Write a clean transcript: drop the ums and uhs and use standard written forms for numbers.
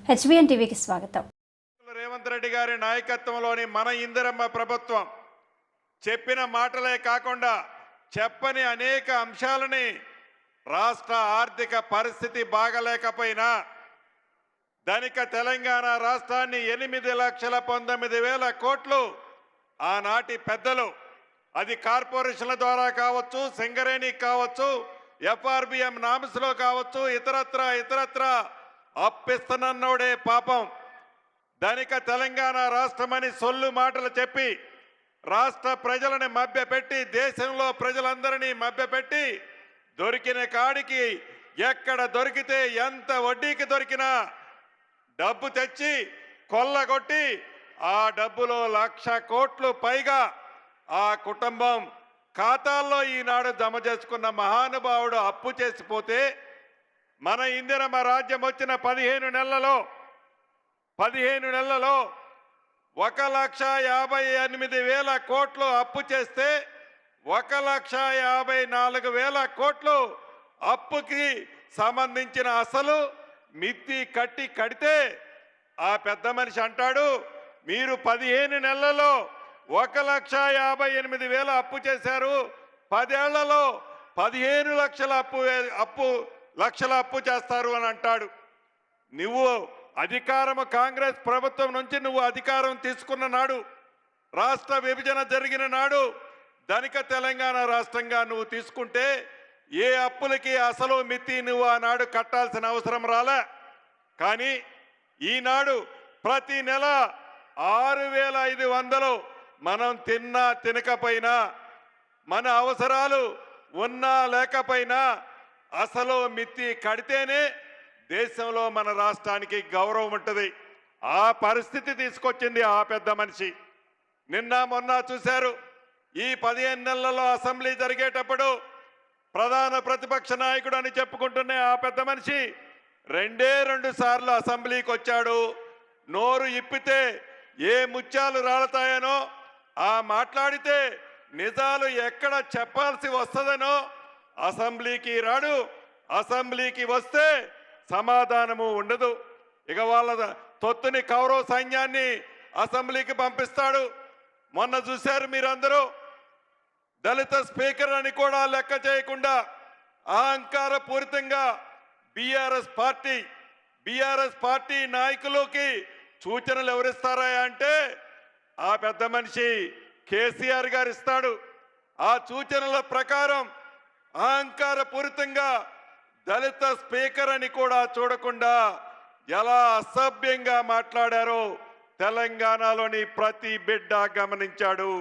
HBN టీవీకి స్వాగతం. రేవంత్ రెడ్డి గారి నాయకత్వంలోని మన ఇందిరమ్మ ప్రభుత్వం చెప్పిన మాటలే కాకుండా చెప్పని అనేక అంశాలని రాష్ట్ర ఆర్థిక పరిస్థితి బాగలేకపోయినా ధనిక తెలంగాణ రాష్ట్రాన్ని 8,19,000 కోట్లు ఆనాటి పెద్దలు, అది కార్పొరేషన్ల ద్వారా కావచ్చు, సింగరేణి కావచ్చు, ఎఫ్ఆర్బిఎం నామ్స్లో కావచ్చు, ఇతరత్ర అప్పిస్తున్నోడే పాపం ధనిక తెలంగాణ రాష్ట్రమని సొల్లు మాటలు చెప్పి రాష్ట్ర ప్రజలని మభ్యపెట్టి, దేశంలో ప్రజలందరినీ మభ్యపెట్టి, దొరికిన కాడికి ఎక్కడ దొరికితే ఎంత వడ్డీకి దొరికినా డబ్బు తెచ్చి కొల్లగొట్టి ఆ డబ్బులో 1,00,000 కోట్లు పైగా ఆ కుటుంబం ఖాతాల్లో ఈనాడు జమ చేసుకున్న మహానుభావుడు అప్పు చేసిపోతే, మన ఇందిరమ్మ రాజ్యం వచ్చిన 15 నెలలలో 1,58,000 కోట్లు అప్పు చేస్తే 1,54,000 కోట్లు అప్పుకి సంబంధించిన అసలు మిత్తి కడితే ఆ పెద్ద మనిషి అంటాడు, మీరు 15 నెలలలో 1,58,000 అప్పు చేశారు, 10 ఏళ్లలో 15 లక్షల అప్పు చేస్తారు అని అంటాడు. నువ్వు అధికారం, కాంగ్రెస్ ప్రభుత్వం నుంచి నువ్వు అధికారం తీసుకున్న నాడు, రాష్ట్ర విభజన జరిగిన నాడు ధనిక తెలంగాణ రాష్ట్రంగా నువ్వు తీసుకుంటే ఏ అప్పులకి అసలు మితి నువ్వు ఆనాడు కట్టాల్సిన అవసరం రాలే. కానీ ఈనాడు ప్రతి నెల 6,500 మనం తిన్నా తినకపోయినా, మన అవసరాలు ఉన్నా లేకపోయినా అసలు మితి కడితేనే దేశంలో మన రాష్ట్రానికి గౌరవం ఉంటుంది. ఆ పరిస్థితి తీసుకొచ్చింది ఆ పెద్ద మనిషి. నిన్న మొన్న చూశారు, ఈ 15 నెలలలో అసెంబ్లీ జరిగేటప్పుడు ప్రధాన ప్రతిపక్ష నాయకుడు అని చెప్పుకుంటున్న ఆ పెద్ద మనిషి 2 సార్లు అసెంబ్లీకి వచ్చాడు. నోరు ఇప్పితే ఏ ముత్యాలు రాలతాయనో, ఆ మాట్లాడితే నిజాలు ఎక్కడ చెప్పాల్సి వస్తుందనో అసెంబ్లీకి రాడు. అసెంబ్లీకి వస్తే సమాధానము ఉండదు. ఇక వాళ్ళ తొత్తుని కౌరవ సైన్యాన్ని అసెంబ్లీకి పంపిస్తాడు. మొన్న చూశారు మీరందరూ, దళిత స్పీకర్ అని కూడా లెక్క చేయకుండా అహంకారపూరితంగా బీఆర్ఎస్ పార్టీ నాయకులకి సూచనలు ఎవరిస్తారా అంటే ఆ పెద్ద మనిషి కేసీఆర్ గారు ఇస్తాడు. ఆ సూచనల ప్రకారం అహంకారపూరితంగా దళిత స్పీకర్ అని కూడా చూడకుండా ఎలా అసభ్యంగా మాట్లాడారో తెలంగాణలోని ప్రతి బిడ్డ గమనించాడు.